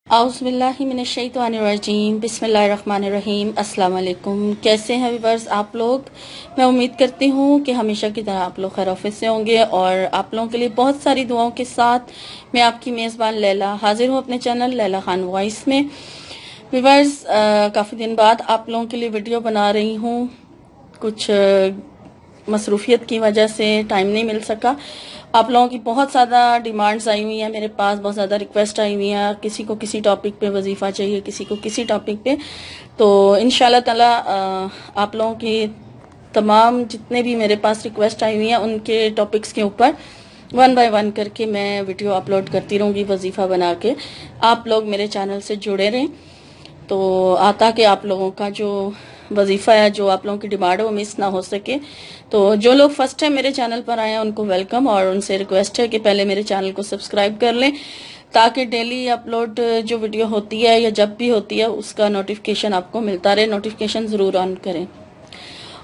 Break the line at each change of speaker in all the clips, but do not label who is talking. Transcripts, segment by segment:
اعوذ باللہ من الشیطان الرجیم بسم اللہ الرحمن الرحیم۔ السلام علیکم، کیسے ہیں ویورز آپ لوگ؟ میں امید کرتی ہوں کہ ہمیشہ کی طرح آپ لوگ خیر عافیت سے ہوں گے، اور آپ لوگوں کے لیے بہت ساری دعاؤں کے ساتھ میں آپ کی میزبان لیلا حاضر ہوں اپنے چینل لیلا خان وائس میں۔ ویورز، کافی دن بعد آپ لوگوں کے لیے ویڈیو بنا رہی ہوں، کچھ مصروفیت کی وجہ سے ٹائم نہیں مل سکا۔ آپ لوگوں کی بہت زیادہ ڈیمانڈز آئی ہوئی ہیں، میرے پاس بہت زیادہ ریکویسٹ آئی ہوئی ہیں، کسی کو کسی ٹاپک پہ وظیفہ چاہیے، کسی کو کسی ٹاپک پہ۔ تو انشاءاللہ تعالی آپ لوگوں کی تمام جتنے بھی میرے پاس ریکویسٹ آئی ہوئی ہیں ان کے ٹاپکس کے اوپر 1 بائی 1 کر کے میں ویڈیو اپلوڈ کرتی رہوں گی وظیفہ بنا کے۔ آپ لوگ میرے چینل سے جڑے رہیں تو تاکہ آپ لوگوں کا جو وظیفہ ہے، جو آپ لوگوں کی ڈیمانڈ ہے، وہ مس نہ ہو سکے۔ تو جو لوگ فرسٹ ٹائم میرے چینل پر آئے ہیں ان کو ویلکم، اور ان سے ریکویسٹ ہے کہ پہلے میرے چینل کو سبسکرائب کر لیں تاکہ ڈیلی اپلوڈ جو ویڈیو ہوتی ہے یا جب بھی ہوتی ہے اس کا نوٹیفیکیشن آپ کو ملتا رہے۔ نوٹیفیکیشن ضرور آن کریں،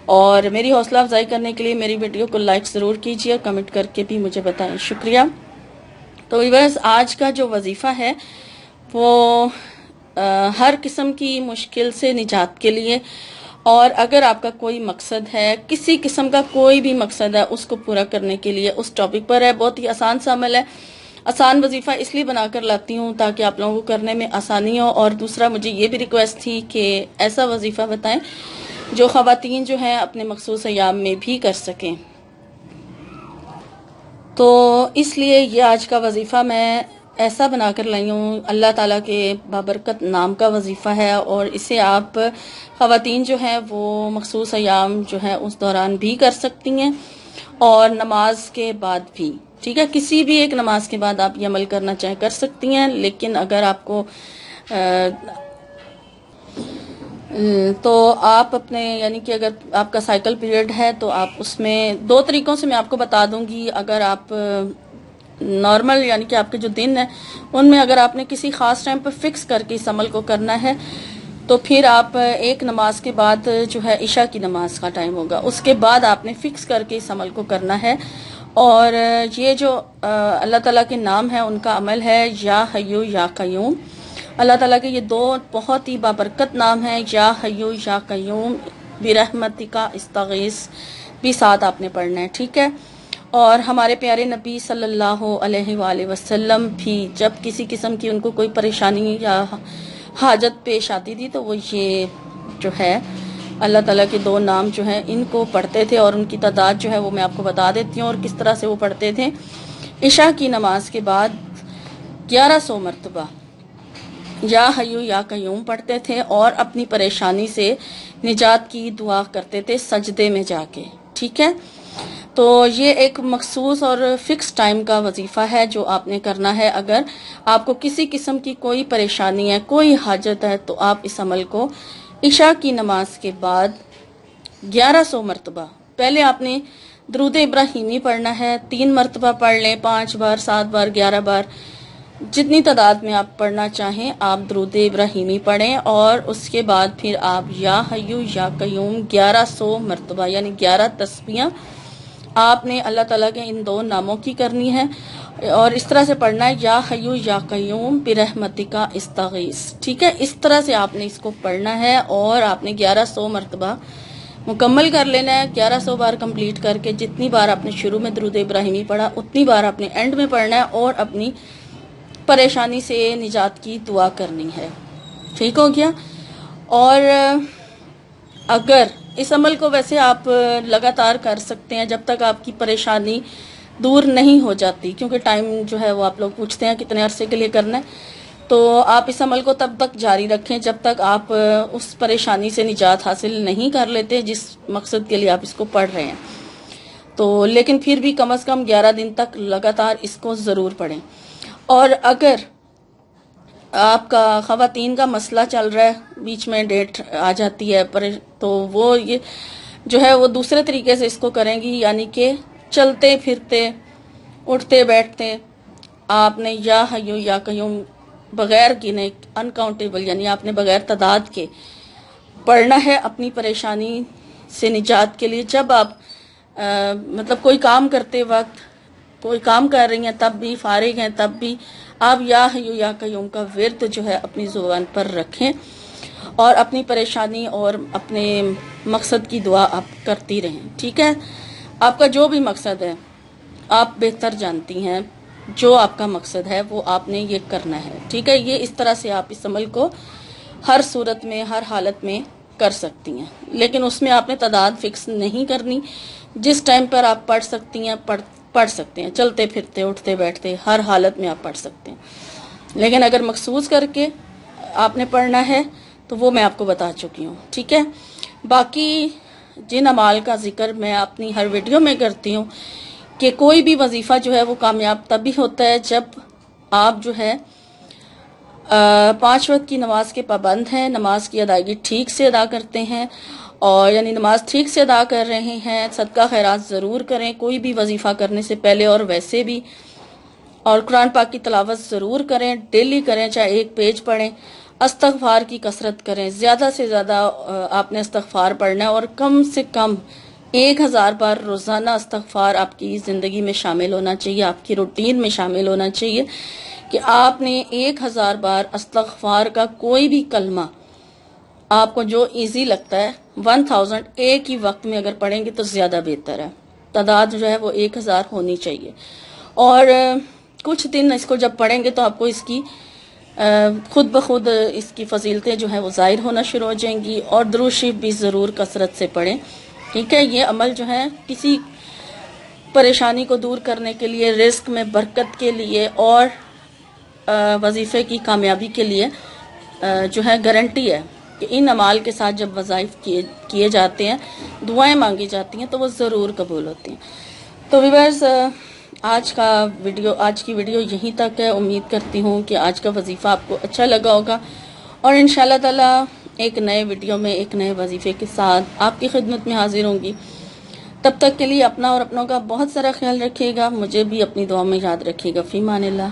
اور میری حوصلہ افزائی کرنے کے لیے میری ویڈیو کو لائک ضرور کیجیے، کمنٹ کر کے بھی مجھے بتائیں، شکریہ۔ تو ویورز، آج کا جو وظیفہ ہے وہ ہر قسم کی مشکل سے نجات کے لیے، اور اگر آپ کا کوئی مقصد ہے، کسی قسم کا کوئی بھی مقصد ہے، اس کو پورا کرنے کے لیے اس ٹاپک پر ہے۔ بہت ہی آسان سا عمل ہے، آسان وظیفہ اس لیے بنا کر لاتی ہوں تاکہ آپ لوگوں کو کرنے میں آسانی ہو، اور دوسرا مجھے یہ بھی ریکویسٹ تھی کہ ایسا وظیفہ بتائیں جو خواتین جو ہیں اپنے مخصوص ایام میں بھی کر سکیں۔ تو اس لیے یہ آج کا وظیفہ میں ایسا بنا کر لائی ہوں، اللہ تعالیٰ کے بابرکت نام کا وظیفہ ہے، اور اسے آپ خواتین جو ہیں وہ مخصوص ایام جو ہے اس دوران بھی کر سکتی ہیں، اور نماز کے بعد بھی، ٹھیک ہے، کسی بھی ایک نماز کے بعد آپ یہ عمل کرنا چاہیں کر سکتی ہیں۔ لیکن اگر آپ کو تو آپ اپنے یعنی کہ اگر آپ کا سائیکل پیریڈ ہے تو آپ اس میں 2 طریقوں سے میں آپ کو بتا دوں گی۔ اگر آپ نارمل یعنی کہ آپ کے جو دن ہیں ان میں اگر آپ نے کسی خاص ٹائم پر فکس کر کے اس عمل کو کرنا ہے تو پھر آپ ایک نماز کے بعد جو ہے عشاء کی نماز کا ٹائم ہوگا، اس کے بعد آپ نے فکس کر کے اس عمل کو کرنا ہے۔ اور یہ جو اللہ تعالیٰ کے نام ہیں ان کا عمل ہے یا حیو یا قیوم۔ اللہ تعالیٰ کے یہ 2 بہت ہی بابرکت نام ہیں، یا حیو یا قیوم برحمتک استغیث، بھی ساتھ آپ نے پڑھنا ہے، ٹھیک ہے۔ اور ہمارے پیارے نبی صلی اللہ علیہ وآلہ وسلم بھی جب کسی قسم کی ان کو کوئی پریشانی یا حاجت پیش آتی تھی تو وہ یہ جو ہے اللہ تعالیٰ کے 2 نام جو ہیں ان کو پڑھتے تھے، اور ان کی تعداد جو ہے وہ میں آپ کو بتا دیتی ہوں اور کس طرح سے وہ پڑھتے تھے۔ عشاء کی نماز کے بعد 1100 مرتبہ یا حیو یا قیوم پڑھتے تھے، اور اپنی پریشانی سے نجات کی دعا کرتے تھے سجدے میں جا کے، ٹھیک ہے۔ تو یہ ایک مخصوص اور فکس ٹائم کا وظیفہ ہے جو آپ نے کرنا ہے۔ اگر آپ کو کسی قسم کی کوئی پریشانی ہے، کوئی حاجت ہے، تو آپ اس عمل کو عشاء کی نماز کے بعد 1100 مرتبہ، پہلے آپ نے درود ابراہیمی پڑھنا ہے، 3 مرتبہ پڑھ لیں، 5 بار، 7 بار، 11 بار، جتنی تعداد میں آپ پڑھنا چاہیں آپ درود ابراہیمی پڑھیں، اور اس کے بعد پھر آپ یا حیو یا قیوم 1100 مرتبہ یعنی 11 تسبیحاں آپ نے اللہ تعالیٰ کے ان 2 ناموں کی کرنی ہے، اور اس طرح سے پڑھنا ہے یا حیو یا قیوم برحمتک استغیث، ٹھیک ہے۔ اس طرح سے آپ نے اس کو پڑھنا ہے، اور آپ نے 1100 مرتبہ مکمل کر لینا ہے۔ 1100 بار کمپلیٹ کر کے جتنی بار آپ نے شروع میں درود ابراہیمی پڑھا اتنی بار آپ نے اینڈ میں پڑھنا ہے، اور اپنی پریشانی سے نجات کی دعا کرنی ہے، ٹھیک ہو گیا۔ اور اگر اس عمل کو ویسے آپ لگاتار کر سکتے ہیں جب تک آپ کی پریشانی دور نہیں ہو جاتی، کیونکہ ٹائم جو ہے وہ آپ لوگ پوچھتے ہیں کتنے عرصے کے لیے کرنا ہے، تو آپ اس عمل کو تب تک جاری رکھیں جب تک آپ اس پریشانی سے نجات حاصل نہیں کر لیتے جس مقصد کے لیے آپ اس کو پڑھ رہے ہیں۔ تو لیکن پھر بھی کم از کم 11 دن تک لگاتار اس کو ضرور پڑھیں۔ اور اگر آپ کا خواتین کا مسئلہ چل رہا ہے، بیچ میں ڈیٹ آ جاتی ہے تو وہ یہ جو ہے وہ دوسرے طریقے سے اس کو کریں گی، یعنی کہ چلتے پھرتے اٹھتے بیٹھتے آپ نے یا حیو یا قیوم بغیر گنے انکاؤنٹیبل یعنی آپ نے بغیر تعداد کے پڑھنا ہے اپنی پریشانی سے نجات کے لیے۔ جب آپ مطلب کوئی کام کرتے وقت، کوئی کام کر رہی ہیں تب بھی، فارغ ہیں تب بھی آپ یا حیو یا قیوم کا ورد جو ہے اپنی زبان پر رکھیں اور اپنی پریشانی اور اپنے مقصد کی دعا آپ کرتی رہیں. ٹھیک ہے؟ آپ کا جو بھی مقصد ہے آپ بہتر جانتی ہیں، جو آپ کا مقصد ہے وہ آپ نے یہ کرنا ہے. ٹھیک ہے؟ یہ اس طرح سے آپ اس عمل کو ہر صورت میں ہر حالت میں کر سکتی ہیں، لیکن اس میں آپ نے تعداد فکس نہیں کرنی. جس ٹائم پر آپ پڑھ سکتی ہیں پڑھ سکتے ہیں، چلتے پھرتے اٹھتے بیٹھتے ہر حالت میں آپ پڑھ سکتے ہیں. لیکن اگر مخصوص کر کے آپ نے پڑھنا ہے تو وہ میں آپ کو بتا چکی ہوں. ٹھیک ہے؟ باقی جن اعمال کا ذکر میں اپنی ہر ویڈیو میں کرتی ہوں کہ کوئی بھی وظیفہ جو ہے وہ کامیاب تبھی ہوتا ہے جب آپ جو ہے 5 وقت کی نماز کے پابند ہیں، نماز کی ادائیگی ٹھیک سے ادا کرتے ہیں، اور یعنی نماز ٹھیک سے ادا کر رہے ہیں، صدقہ خیرات ضرور کریں کوئی بھی وظیفہ کرنے سے پہلے اور ویسے بھی، اور قرآن پاک کی تلاوت ضرور کریں، ڈیلی کریں، چاہے ایک پیج پڑھیں. استغفار کی کثرت کریں، زیادہ سے زیادہ آپ نے استغفار پڑھنا ہے، اور کم سے کم 1000 بار روزانہ استغفار آپ کی زندگی میں شامل ہونا چاہیے، آپ کی روٹین میں شامل ہونا چاہیے کہ آپ نے 1000 بار استغفار کا کوئی بھی کلمہ آپ کو جو ایزی لگتا ہے 1000 ایک ہی وقت میں اگر پڑھیں گے تو زیادہ بہتر ہے. تعداد جو ہے وہ 1000 ہونی چاہیے، اور کچھ دن اس کو جب پڑھیں گے تو آپ کو اس کی خود بخود اس کی فضیلتیں جو ہیں وہ ظاہر ہونا شروع ہو جائیں گی. اور درود شریف بھی ضرور کثرت سے پڑھیں. ٹھیک ہے؟ یہ عمل جو ہے کسی پریشانی کو دور کرنے کے لیے، رزق میں برکت کے لیے، اور وظیفے کی کامیابی کے لیے جو ہے گارنٹی ہے کہ ان اعمال کے ساتھ جب وظائف کیے جاتے ہیں، دعائیں مانگی جاتی ہیں تو وہ ضرور قبول ہوتی ہیں. تو ویورز، آج کی ویڈیو یہیں تک ہے. امید کرتی ہوں کہ آج کا وظیفہ آپ کو اچھا لگا ہوگا، اور انشاءاللہ تعالی ایک نئے ویڈیو میں ایک نئے وظیفے کے ساتھ آپ کی خدمت میں حاضر ہوں گی. تب تک کے لیے اپنا اور اپنوں کا بہت سارا خیال رکھیے گا. مجھے بھی اپنی دعا میں یاد رکھیے گا. فی امان اللہ.